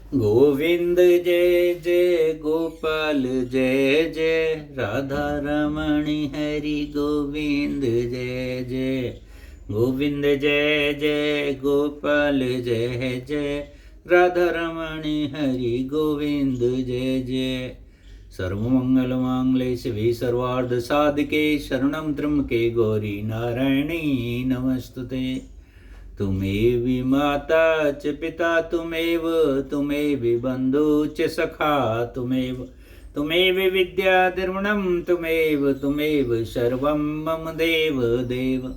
गोविंद जय जय गोपाल जय जय राधा रमणी हरि गोविंद जय जय गोविंद जय जय गोपाल जय जय राधा रमणी हरि गोविंद जय जय। सर्वमंगल मांगल्ये शिवे सर्वार्थ साधिके शरणं त्र्यंबके गौरी नारायणी नमस्तुते। तुमेव माता च पिता तुमेव बन्धु च सखा तुमेव विद्या द्रविणं तुमेव सर्वं मम देव देव।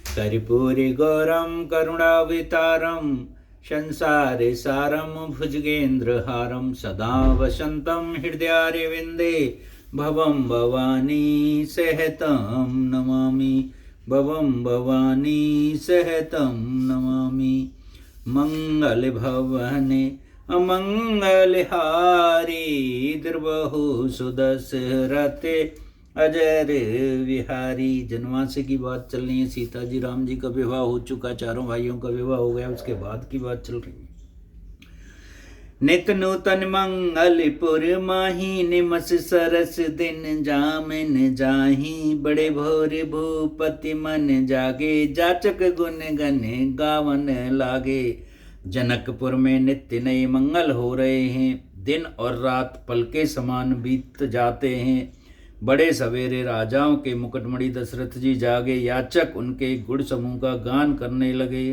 कर्पूरि गौरं करुणावतारं संसारे सारं भुजगेन्द्रहारं सदा वसन्तं हृदयारविन्दे भवं भवानी सहितं नमामि भवं भवानी सहतं नमामि। मंगल भवने अमंगल हारी द्रवहु सुदशरथे अजर विहारी। जनवास की बात चल रही है। सीता जी राम जी का विवाह हो चुका, चारों भाइयों का विवाह हो गया, उसके बाद की बात चल रही है। नित नूतन मंगलपुर माही निमस सरस दिन जामिन जाही। बड़े भोर भूपति मन जागे जाचक गुण गन गावन लागे। जनकपुर में नित्य नए मंगल हो रहे हैं। दिन और रात पल के समान बीत जाते हैं। बड़े सवेरे राजाओं के मुकुटमणि दशरथ जी जागे। याचक उनके गुण समूह का गान करने लगे।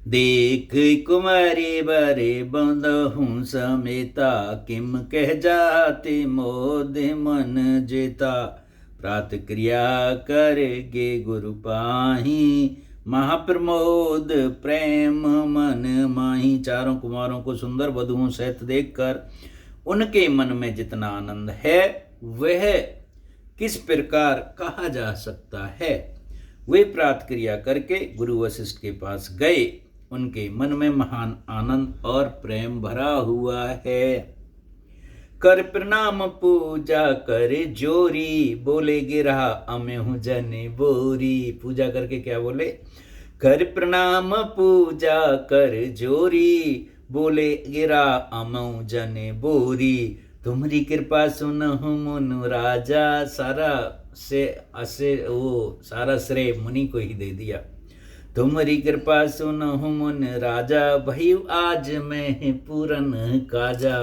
देख कुमारी बरे बंधु समेता किम कह जाते मोद मन जेता। प्रात क्रिया करगे गुरु पाही महाप्रमोद प्रेम मन माही। चारों कुमारों को सुंदर वधुओं सहित देखकर उनके मन में जितना आनंद है वह किस प्रकार कहा जा सकता है। वे प्रात क्रिया करके गुरु वशिष्ठ के पास गए। उनके मन में महान आनंद और प्रेम भरा हुआ है। कर प्रणाम पूजा कर जोरी बोले गिरा अमेहु जन बोरी। पूजा करके क्या बोले? कर प्रणाम पूजा कर जोरी बोले गिरा अमऊ जन बोरी। तुम्हारी कृपा सुनहु मुनु राजा। सारा श्रेय मुनि को ही दे दिया। तुम्हारी कृपा सुनहु मुन राजा भयु आज मैं पूरन काजा।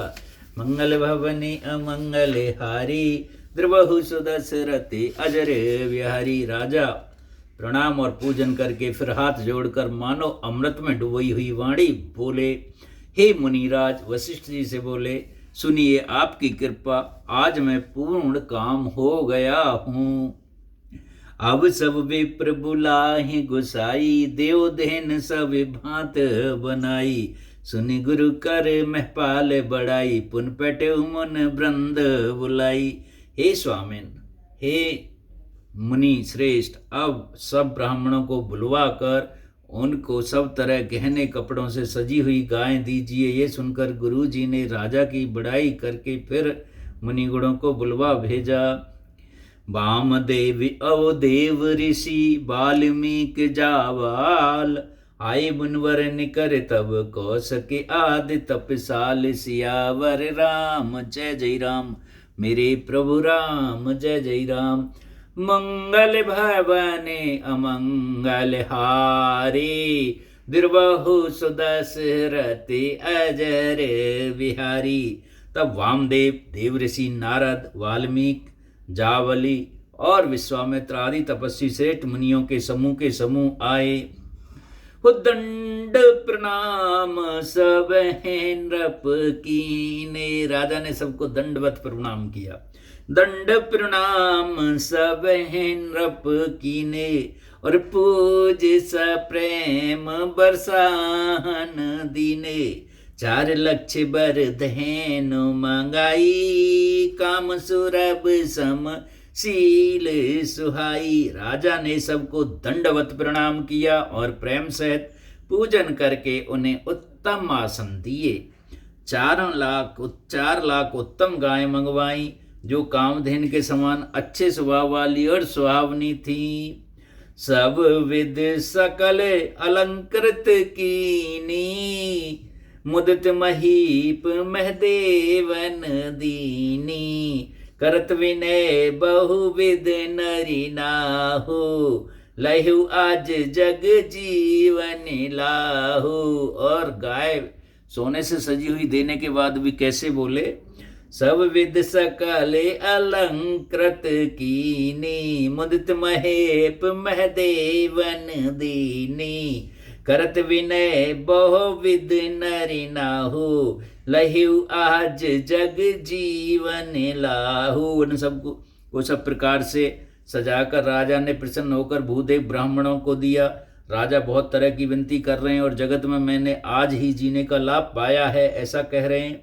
मंगल भवनी अमंगल हारी द्रवहु सुदशरथे अजर विहारी। राजा प्रणाम और पूजन करके फिर हाथ जोड़कर मानो अमृत में डुबोई हुई वाणी बोले, हे मुनिराज वशिष्ठ जी से बोले, सुनिए आपकी कृपा आज मैं पूर्ण काम हो गया हूँ। अब सब विप्र बुलाहि गुसाई देव देन सब भांत बनाई। सुनि गुरु कर महपाल बढ़ाई पुन पटे मुन वृंद बुलाई। हे स्वामिन, हे मुनि श्रेष्ठ, अब सब ब्राह्मणों को बुलवा कर उनको सब तरह गहने कपड़ों से सजी हुई गायें दीजिए। ये सुनकर गुरु जी ने राजा की बड़ाई करके फिर मुनिगुणों को बुलवा भेजा। वामदेव अवदेव ऋषि वाल्मीकि जावाल आए मुनवर निकर तब कौशके आदि तपसाल। सियावर राम जय जय राम मेरे प्रभु राम जय जय राम। मंगल भवने अमंगल हारी द्रवहु सुदशरथे अजर विहारी। तब वामदेव देवऋषि नारद वाल्मीकि जावली और विश्वामित्र आदि तपस्वी श्रेष्ठ मुनियों के समूह आए। दंड प्रणाम सब नृप कीने। राजा ने सबको दंडवत प्रणाम किया। दंड प्रणाम सब नृप कीने और पूज स प्रेम बरसाहन दीने। 4 लक्ष बर धेनु मंगाई काम सुरभ सम शील सुहाई। राजा ने सबको दंडवत प्रणाम किया और प्रेम सहित पूजन करके उन्हें उत्तम आसन दिए। 4 लाख उत्तम गायें मंगवाई जो कामधेन के समान अच्छे स्वभाव वाली और सुहावनी थी। सब विध सकल अलंकृत कीनी मुदित महीप महदेवन दीनी, करत विनय बहुविध नरी नाहु, लहु आज जग जीवन लाहु। और गाय सोने से सजी हुई देने के बाद भी कैसे बोले, सब विद सकल अलंकृत कीनी, मुदित महेप महदेवन दीनी, करत विनय बहुविध नरि नाहु, लहु आज जग जीवन लाहु। उन सबको वो सब प्रकार से सजाकर राजा ने प्रसन्न होकर भूदेव ब्राह्मणों को दिया। राजा बहुत तरह की विनती कर रहे हैं और जगत में मैंने आज ही जीने का लाभ पाया है ऐसा कह रहे हैं।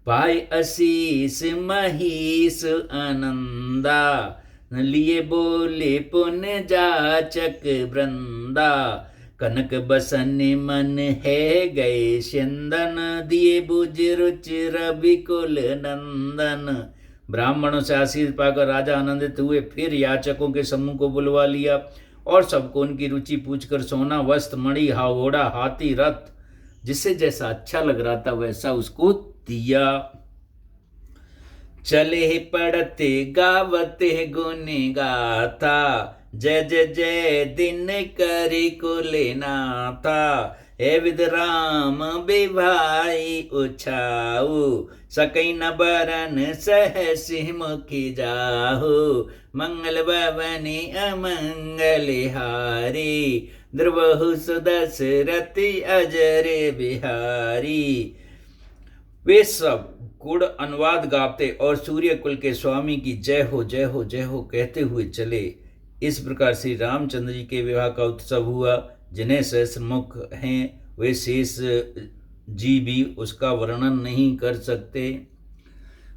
पाय असीस महीस आनंदा, लिए बोले पुण्य जाचक वृंदा, कनक बसन मन है गए सिंदन, दिए बुझ रुचि रविकुल नंदन। ब्राह्मणों से आशीष पाकर राजा आनंदित हुए, फिर याचकों के समूह को बुलवा लिया और सबको उनकी रुचि पूछकर सोना, वस्त्र, मणि, घोड़ा, हाथी, रथ, जिससे जैसा अच्छा लग रहा था वैसा उसको दिया। चले पढ़ते गावते गुण गाथा, जय जय जय दिन करी कुले नाथा, हे विद राम विभाई उछाऊ, सकई न बरन सहसि मुखी जाहु, मंगल भवनी अमंगल हारी, ध्रुवहु सुदशरथि अजर बिहारी। वे सब गुड़ अनुवाद गाते और सूर्य कुल के स्वामी की जय हो जय हो जय हो कहते हुए चले। इस प्रकार श्री रामचंद्र जी के विवाह का उत्सव हुआ। जिन्हें सहस्रमुख हैं वे शेष जी भी उसका वर्णन नहीं कर सकते।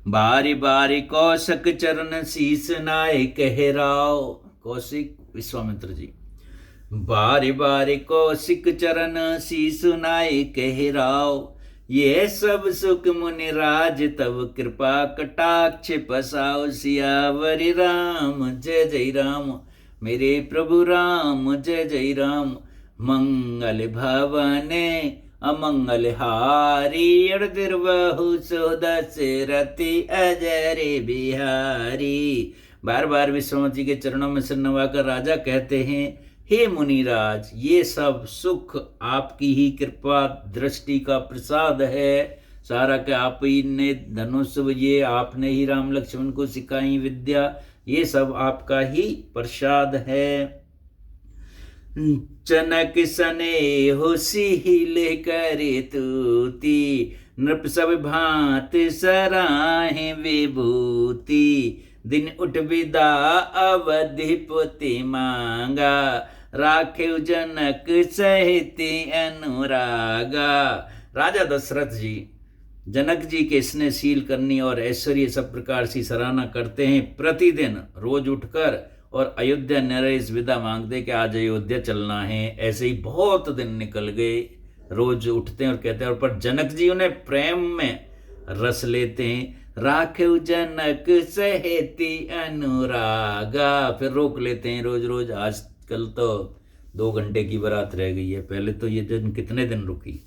बारी बारी कौशिक चरण शीस नाय कहराओ। कौशिक विश्वामित्र जी। बारी बारी कौशिक चरण शीस नाय कहराओ, ये सब सुख मुनि राज तब कृपा कटाक्ष पसाओ। सियावरि राम जय जय राम, मेरे प्रभु राम जय जय राम, मंगल भवने अमंगल हारी, अड़तिर्बहु सुदशरथि अजर बिहारी। बार बार विश्वामित्र जी के चरणों में सिर नवाकर राजा कहते हैं, हे मुनिराज, ये सब सुख आपकी ही कृपा दृष्टि का प्रसाद है। सारा के आप ही ने धनुष, ये आपने ही राम लक्ष्मण को सिखाई विद्या, ये सब आपका ही प्रसाद है। चनक सने हो सील करे तूती, नृप सब भांत सराहे विभूति, दिन उठ विदा अवधिपति मांगा, राखे जनक सहित अनुरागा। राजा दशरथ जी जनक जी के स्नेहशील करनी और ऐश्वर्य सब प्रकार से सराहना करते हैं। प्रतिदिन रोज उठकर और अयोध्या नरेश विदा मांगते कि आज अयोध्या चलना है। ऐसे ही बहुत दिन निकल गए, रोज उठते हैं और कहते हैं, और पर जनक जी उन्हें प्रेम में रस लेते हैं। राखे जनक सहेती अनुरागा, फिर रोक लेते हैं रोज रोज। आजकल तो 2 घंटे की बारात रह गई है, पहले तो ये दिन कितने दिन रुकी।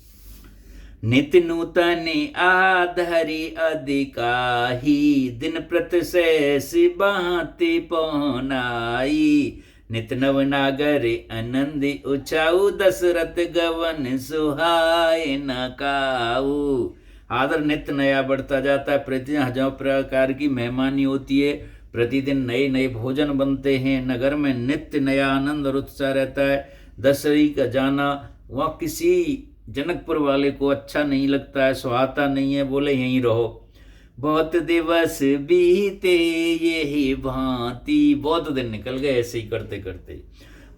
नित नूतन आधरि अधिकाही, दिन प्रत शेष भांति पहुनाई, नित नव नागर आनंद उछाऊ, दशरथ गवन सुहाय न काऊ। आदर नित्य नया बढ़ता जाता है, प्रतिदिन हजारों प्रकार की मेहमानी होती है, प्रतिदिन नए नए भोजन बनते हैं, नगर में नित्य नया आनंद और उत्साह रहता है। दशरथी का जाना वहाँ किसी जनकपुर वाले को अच्छा नहीं लगता है, सुहाता नहीं है, बोले यहीं रहो। बहुत दिवस बीते यही भांति, बहुत दिन निकल गए ऐसे ही करते करते।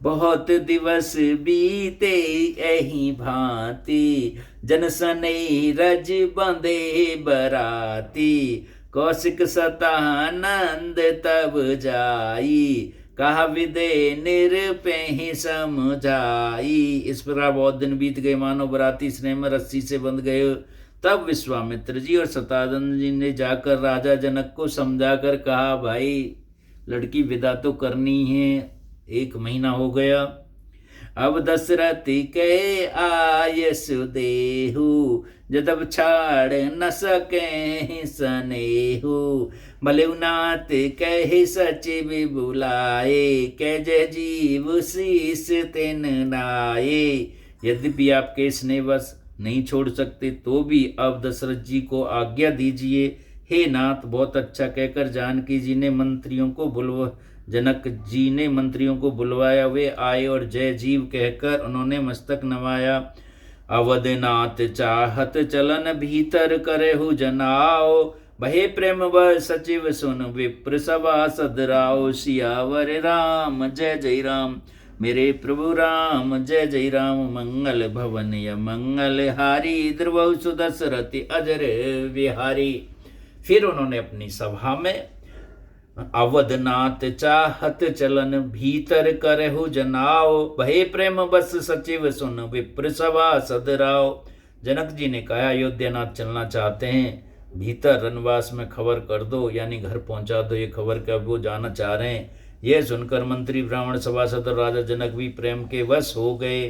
बहुत दिवस बीते यही भांति, जन सनई रज बंधे बराती, कौशिक सतानंद तब जाई, कहा विदे निरपेहि समझाई। इस प्रकार बहुत दिन बीत गए, मानो बराती स्नेह में रस्सी से बंध गए। तब विश्वामित्र जी और सतानंद जी ने जाकर राजा जनक को समझाकर कहा, भाई लड़की विदा तो करनी है, 1 महीना हो गया, अब दशरथ कहे आयसु देहु, जदब छाड़ न सके सनेहु। मलुनाथ कहे सचिव बुलाए, कह जय जीव शीस तिन नाये। यद्यपि आपके स्नेहवश नहीं छोड़ सकते तो भी अब दशरथ जी को आज्ञा दीजिए। हे नाथ, बहुत अच्छा कहकर जानकी जी ने मंत्रियों को जनक जी ने मंत्रियों को बुलवाया। वे आए और जय जीव कहकर उन्होंने मस्तक नवाया। अवधनाथ चाहत चलन भीतर करहु जनाओ, भये प्रेम व सचिव सुन विप्र सभा सदराओ। सियावर राम जय जय राम, मेरे प्रभु राम जय जय राम। मंगल भवन य मंगल हारी, द्रुव सुदशरथ अजर विहारी। फिर उन्होंने अपनी सभा में अवधनाथ चाहत चलन भीतर करहु जनाओ, भये प्रेम बस सचिव सुन विप्र सभा सदराओ। जनक जी ने कहा, अयोध्यानाथ चलना चाहते हैं, भीतर रनवास में खबर कर दो, यानी घर पहुंचा दो ये खबर कि अब वो जाना चाह रहे हैं। यह सुनकर मंत्री ब्राह्मण सभासद और राजा जनक भी प्रेम के वश हो गए।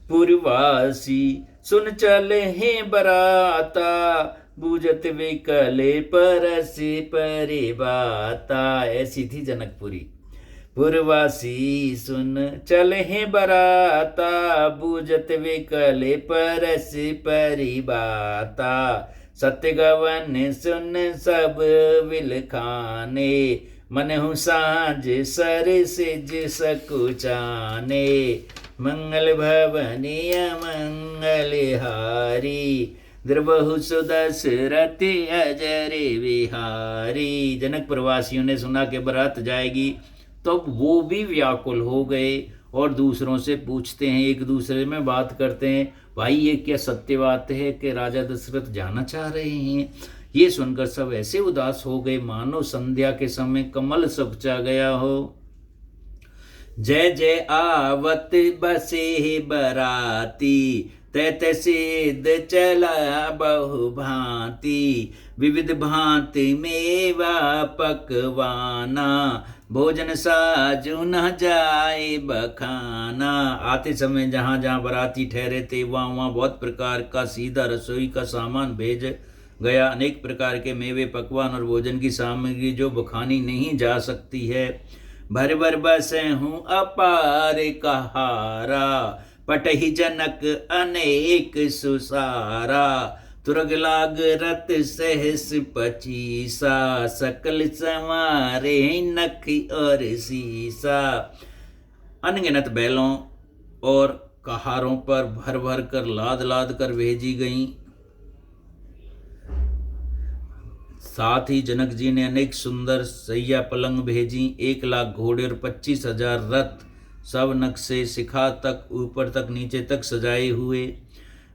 पूर्वासी सुन चले हैं बराता, बूझत विकले परसि परिबाता। ऐसी थी जनकपुरी। पूर्वासी सुन चले हैं बराता, बूझत विकले परसि परिबाता। सत्य गवन सुन सब विलखाने, मनहु साँझ सर सिज सकुचाने। मंगल भवनी मंगल हारी, द्रवहु सुदशरथ अजर विहारी। जनक प्रवासियों ने सुना कि बारात जाएगी, तब वो भी व्याकुल हो गए और दूसरों से पूछते हैं, एक दूसरे में बात करते हैं, भाई ये क्या सत्य बात है कि राजा दशरथ जाना चाह रहे हैं। ये सुनकर सब ऐसे उदास हो गए मानो संध्या के समय कमल सकुचा गया हो। जय जय आवत बसे बराती, तैत सिद्ध चला बहु भांति। विविध भांति मेवा पकवाना, भोजन साजु न जाए बखाना। आते समय जहाँ जहाँ बराती ठहरे थे वहाँ बहुत प्रकार का सीधा रसोई का सामान भेज गया। अनेक प्रकार के मेवे पकवान और भोजन की सामग्री जो बखानी नहीं जा सकती है। भर भर बसे हूँ अपार कहारा, पटहि जनक अनेक सुसारा। तुरग लाग रत सहस पचीसा, सकल संवारे नख और सीसा। अनगिनत बैलों और कहारों पर भर भर कर लाद लाद कर भेजी गईं। साथ ही जनक जी ने अनेक सुंदर सैया पलंग भेजी। 1 लाख घोड़े और 25,000 रथ, सब नक्शे शिखा तक ऊपर तक नीचे तक सजाए हुए।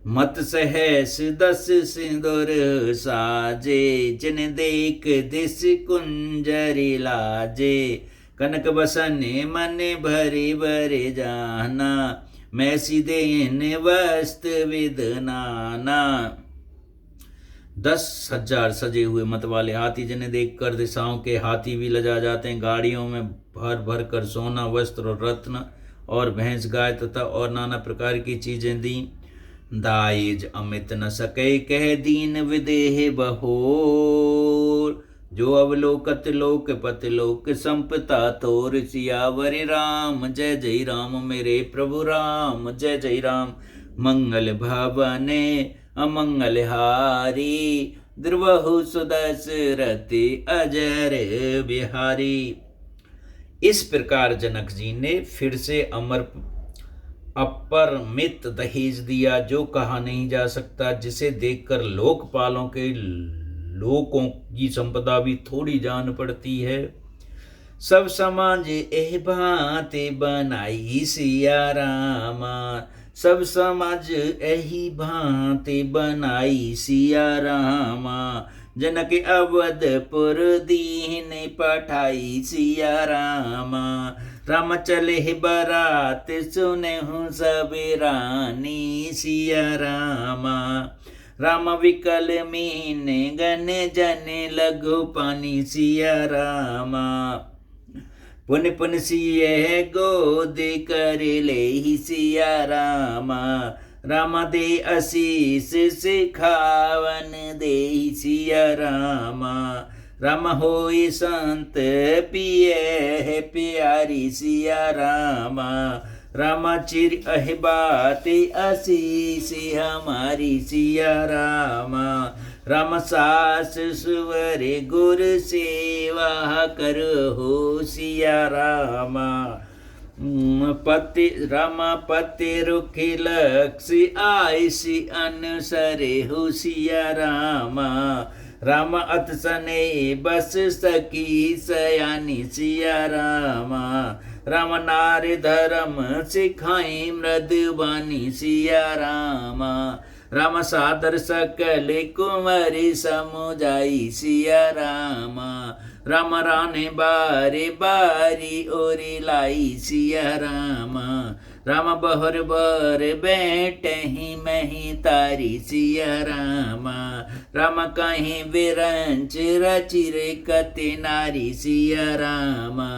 मत सहस 10 सिंदूर साजे, जिन देख दिस कुंजरी लाजे। कनक बसने मन भरे भरे जाना, मैं सीधेन वस्त्र विद नाना। 10,000 सजे हुए मत वाले हाथी, जिन्हें देखकर दिशाओं के हाथी भी लजा जाते हैं। गाड़ियों में भर भर कर सोना, वस्त्र और रत्न और भैंस गाय तथा और नाना प्रकार की चीजें दी। दाइज अमित न सके कह दीन विदेह बहोर, जो अवलोकत लोकपति लोक संपता तोर। सियावर राम जय जय राम, मेरे प्रभु राम जय जय राम। मंगल भवने अमंगल हारी, द्रुवहु सुदशरथ अजर बिहारी। इस प्रकार जनक जी ने फिर से अपरमित दहेज दिया, जो कहा नहीं जा सकता, जिसे देखकर लोकपालों के लोगों की संपदा भी थोड़ी जान पड़ती है। सब समाज एह भांति बनाई सिया रामा, सब समाज एही भांति बनाई सिया रामा। जनक अवधपुर दीन पठाई सिया रामा। राम चले बरात सुने हूँ सब रानी सिया रामा। राम विकल मीन गन जन लघु पानी सिया रामा। पुन पुन सिय गोद कर ले ही सिया रामा, रामा दे आशीष सिखावन दे सिया रामा, राम होई संत पिए प्यारी सिया रामा, रामा चिर अहिबाती आशीष हमारी सिया रामा, राम सास सुवर गुर सेवा करो सिया रामा, पति रामा पति रुखी लक्ष्य आयसी अनुसरे हो सिया रामा, राम अतसने बस सकी सयानी सिया रामा, राम नारी धर्म सिखाई मृदुबानी सिया रामा, राम सादर सकल कुंवरी समुझाई सिया रामा, राम राने बारी बारी ओरी लाई सिया रामा, राम बहर बर बैठ ही मही तारी सिया रामा, राम कहीं विरंच रचिर कति नारी सिया रामा,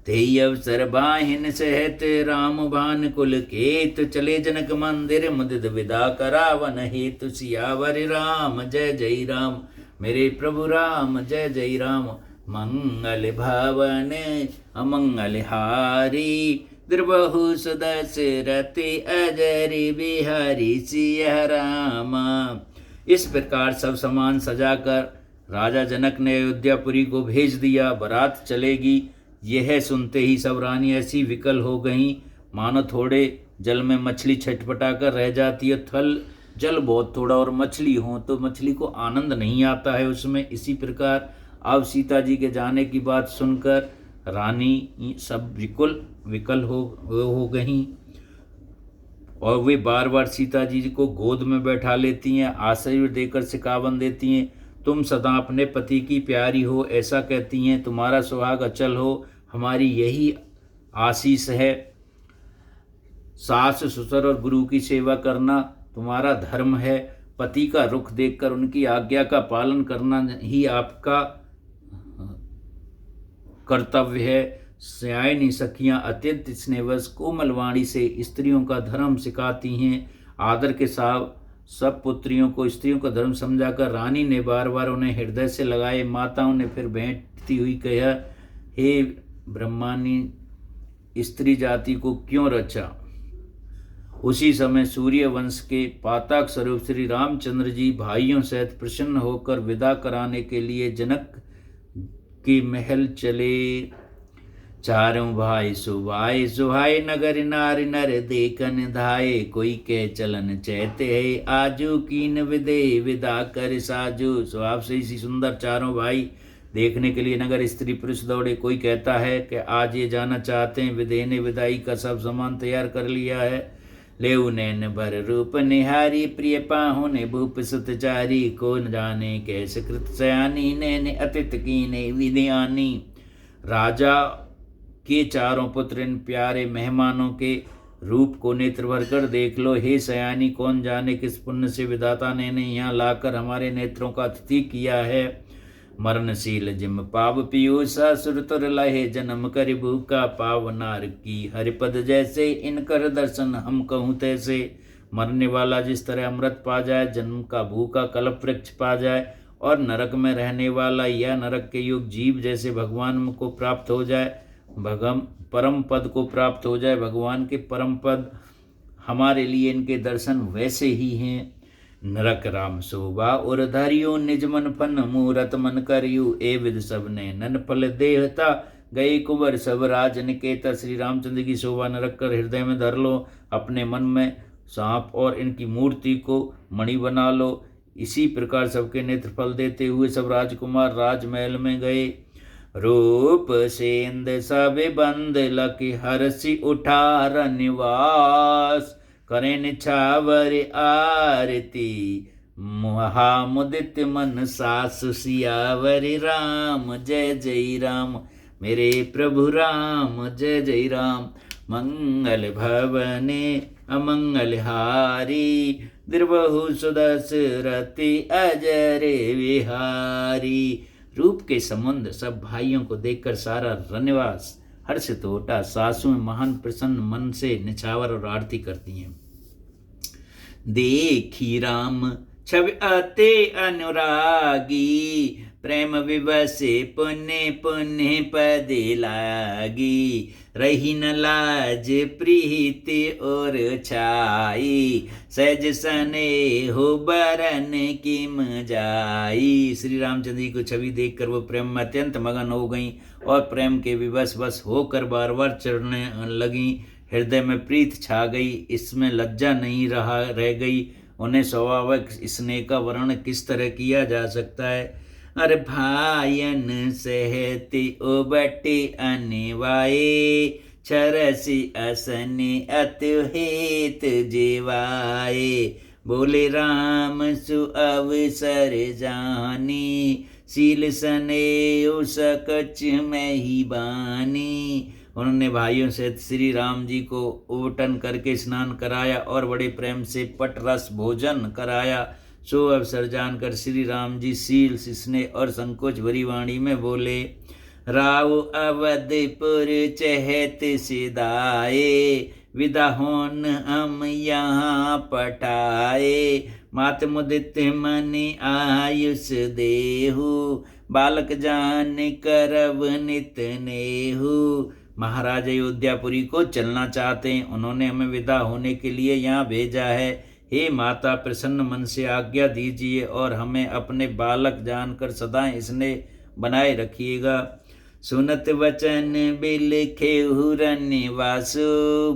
ते अवसर बाहिन सहत राम भान कुल केत, चले जनक मंदिर मुदित विदा करावन हेतु, सियावर राम जय जय राम, मेरे प्रभु राम जय जय राम, मंगल भवन अमंगल हारी, द्रबहु सुदशरथि अजर बिहारी सिया रामा। इस प्रकार सब सामान सजाकर राजा जनक ने अयोध्यापुरी को भेज दिया। बारात चलेगी, यह सुनते ही सब रानी ऐसी विकल हो गईं मानो थोड़े जल में मछली छटपटा कर रह जाती है। थल जल बहुत थोड़ा और मछली हो तो मछली को आनंद नहीं आता है उसमें। इसी प्रकार अब सीता जी के जाने की बात सुनकर रानी सब विकल हो गईं और वे बार बार सीता जी को गोद में बैठा लेती हैं, आश्रय देकर सिखावन देती हैं। तुम सदा अपने पति की प्यारी हो ऐसा कहती हैं, तुम्हारा सुहाग अचल हो हमारी यही आशीष है। सास ससुर और गुरु की सेवा करना तुम्हारा धर्म है। पति का रुख देखकर उनकी आज्ञा का पालन करना ही आपका कर्तव्य है। सयानी सखियाँ अत्यंत स्नेहवश कोमल वाणी से स्त्रियों का धर्म सिखाती हैं। आदर के साथ सब पुत्रियों को स्त्रियों का धर्म समझाकर रानी ने बार बार उन्हें हृदय से लगाए। माताओं ने फिर भेंटती हुई कहा, हे ब्रह्मानी स्त्री जाति को क्यों रचा। उसी समय सूर्य वंश के पाताक स्वरूप श्री रामचंद्र जी भाइयों सहित प्रसन्न होकर विदा कराने के लिए जनक के महल चले। चारों भाई सुहाय नगर नारी नर देखन धाये, कोई कह चलन चैते है आजू कीन विदा कर साजू। स्वभाव से इसी सुंदर चारों भाई देखने के लिए नगर स्त्री पुरुष दौड़े। कोई कहता है कि आज ये जाना चाहते हैं, विदेह ने विदाई का सब सामान तैयार कर लिया है। लेउ नैन भर रूप निहारी, प्रिय पाहु ने भूप सुतचारी, को न जाने कैसे कृत सयानी, नैन अतित कीने विधियानी। राजा के चारों पुत्र इन प्यारे मेहमानों के रूप को नेत्र भर कर देख लो। हे सयानी, कौन जाने किस पुण्य से विधाता ने यहाँ लाकर हमारे नेत्रों का अतिथि किया है। मरणशील जिम पाव पीयूषा, सुरतुर लहे जन्म कर भूखा, पाव नार की हरिपद जैसे, इनकर दर्शन हम कहूँ तैसे। मरने वाला जिस तरह अमृत पा जाए, जन्म का भूखा कल्प वृक्ष पा जाए, और नरक में रहने वाला या नरक के युग जीव जैसे भगवान को प्राप्त हो जाए, परम पद को प्राप्त हो जाए। भगवान के परम पद हमारे लिए इनके दर्शन वैसे ही हैं। नरक राम शोभा और धरियो, निज मन फन मूरत मन करियो, ए विद सब ने नन फल देहता, गए कुंवर सब राज निकेता। श्री रामचंद्र की शोभा नरक कर हृदय में धर लो, अपने मन में सांप और इनकी मूर्ति को मणि बना लो। इसी प्रकार सबके नेत्र फल देते हुए सब राजकुमार राजमहल में गए। रूप सेंद सब बंद लकी हरसी उठार निवास, करें निछावर आरती महामुदित मन सास। सियावर राम जय जय राम, मेरे प्रभु राम जय जय राम। मंगल भवने अमंगल हारी, द्रबहु सुदशरथि अजर विहारी। रूप के संबंध सब भाइयों को देखकर सारा रनिवास हर्षित होता। सासुएं महान प्रसन्न मन से निछावर और आरती करती हैं। देखी राम छवि अति अनुरागी, प्रेम विवसे पुण्य पुण्य पद लागी। रही न लाज प्रीति और छाई, सहज सने हो बरन किम जाई। श्री रामचंद्र जी को छवि देखकर वो प्रेम में अत्यंत मगन हो गईं और प्रेम के विवश बस होकर बार बार चढ़ने लगी। हृदय में प्रीत छा गई, इसमें लज्जा नहीं रह गई। उन्हें स्वाभाविक स्नेह का वर्णन किस तरह किया जा सकता है। अरे भायन सहति उबटे अनिवाए, छरसी असने अतुहित जीवाए। बोले राम सु अवसर जानी, सील सने सकच में ही बानी। उन्होंने भाइयों से श्री राम जी को उबटन करके स्नान कराया और बड़े प्रेम से पट रस भोजन कराया। सो अवसर जानकर श्री राम जी सील स्नेह और संकोच भरी वाणी में बोले, राव अवधपुर चहत सिदाए, विदा होन हम यहाँ पठाए। मात मुदित मनि आयुष देहु, बालक जान करब नित नेहु। महाराज अयोध्यापुरी को चलना चाहते हैं, उन्होंने हमें विदा होने के लिए यहाँ भेजा है। हे माता, प्रसन्न मन से आज्ञा दीजिए और हमें अपने बालक जानकर सदा इसने बनाए रखिएगा। सुनत वचन बिलखे हुरनिवासु,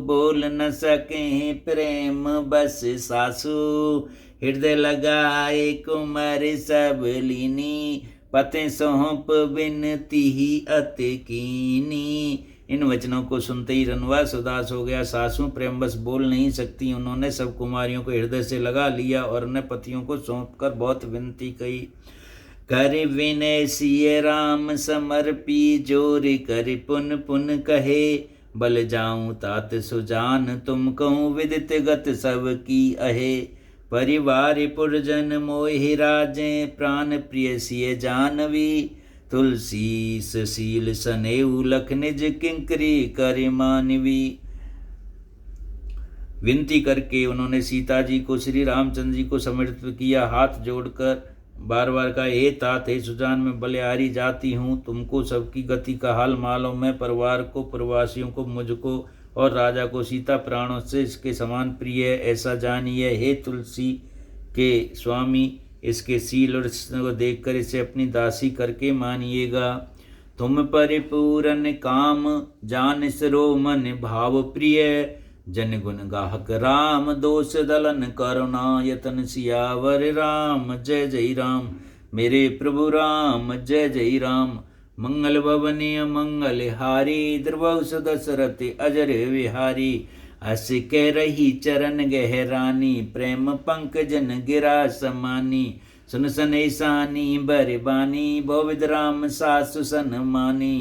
बोल न सके प्रेम बस सासु। हृदय लगाए कुमार सब लीनी, पते सौंप बिनती ही अति कीनी। इन वचनों को सुनते ही रनवास उदास हो गया। सासू प्रेम बस बोल नहीं सकती। उन्होंने सब कुमारियों को हृदय से लगा लिया और उन्हें पतियों को सौंपकर बहुत विनती कही। कर विनय सिय राम समर्पी, जोर कर पुन पुन कहे। बल जाऊं तात सुजान, तुम कहूँ विदित गत सब की अहे। परिवार पुरजन मोहि राजे, प्राण प्रिय सिय जानवी। तुलसी सील सनेऊ, लख निज किंकरी कर मानवी। विनती करके उन्होंने सीता जी को श्री रामचंद्र जी को समर्पित किया। हाथ जोड़कर बार बार कहा, हे तात हे सुजान, मैं बलिहारी जाती हूँ, तुमको सबकी गति का हाल मालूम है। परिवार को, प्रवासियों को, मुझको और राजा को सीता प्राणों से इसके समान प्रिय है, ऐसा जानिए। हे तुलसी के स्वामी, इसके सील और को देखकर इसे अपनी दासी करके मानिएगा। तुम परिपूर्ण काम, जान सरो मन भाव प्रिय। जन गुण गाहक राम, दोष दलन करुणा यतन। सियावर राम जय जय राम, मेरे प्रभु राम जय जय राम। मंगल भवनीय मंगल हारी, द्रवौ दशरथ अजर विहारी। हस कह रही चरण गहरानी, प्रेम पंकजन गिरा समानी। सुन सनेसानी बरबानी, बहुविध राम सासु सनमानी।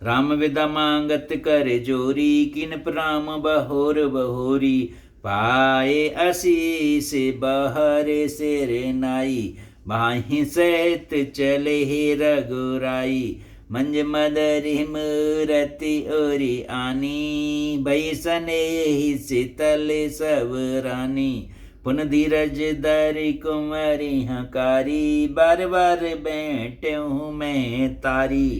राम विदा मांगत कर जोरी, किन प्राम बहोर बहोरी। पाए आशीष बहरे सिर नाई, बाहि सहित चले हे रघुराई। मंज मदरि मूरति ओरि आनी, भई सनेहि शीतल सब रानी। पुन धीरज धरि कुंवरी हकारी, बार बार बैठूँ मैं तारी।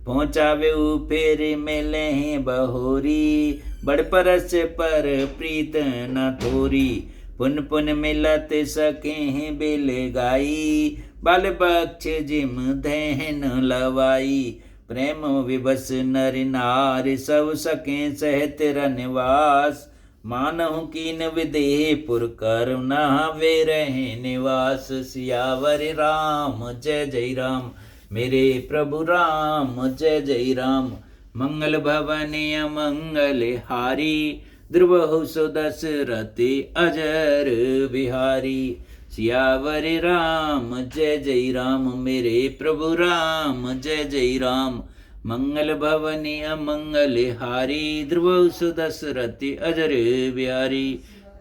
पहुँचावे फिर मिले बहोरी, बड़ परस पर प्रीत न थोरी। पुन पुन मिलत सके बिल गाई, बाल बक्ष जिम धैन लवाई। प्रेम विवश नर नार, सब सके सहत रनिवास। मानहु कीन विदेह पुर, करुणा वे रहे निवास। सियावर राम जय जय राम, मेरे प्रभु राम जय जय राम। मंगल भवनीय मंगल हारी, ध्रुव सुदशरथ अजर बिहारी। सियावर राम जय जय राम, मेरे प्रभु राम जय जय राम। मंगल भवनीय मंगल हारी, ध्रुव सुदशरथ अजर बिहारी।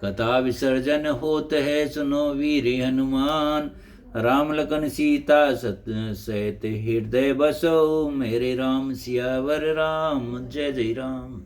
कथा विसर्जन होत है, सुनो वीर हनुमान। राम लखन सीता सत सहित हृदय बसो, मेरे राम सियावर राम जय जय राम।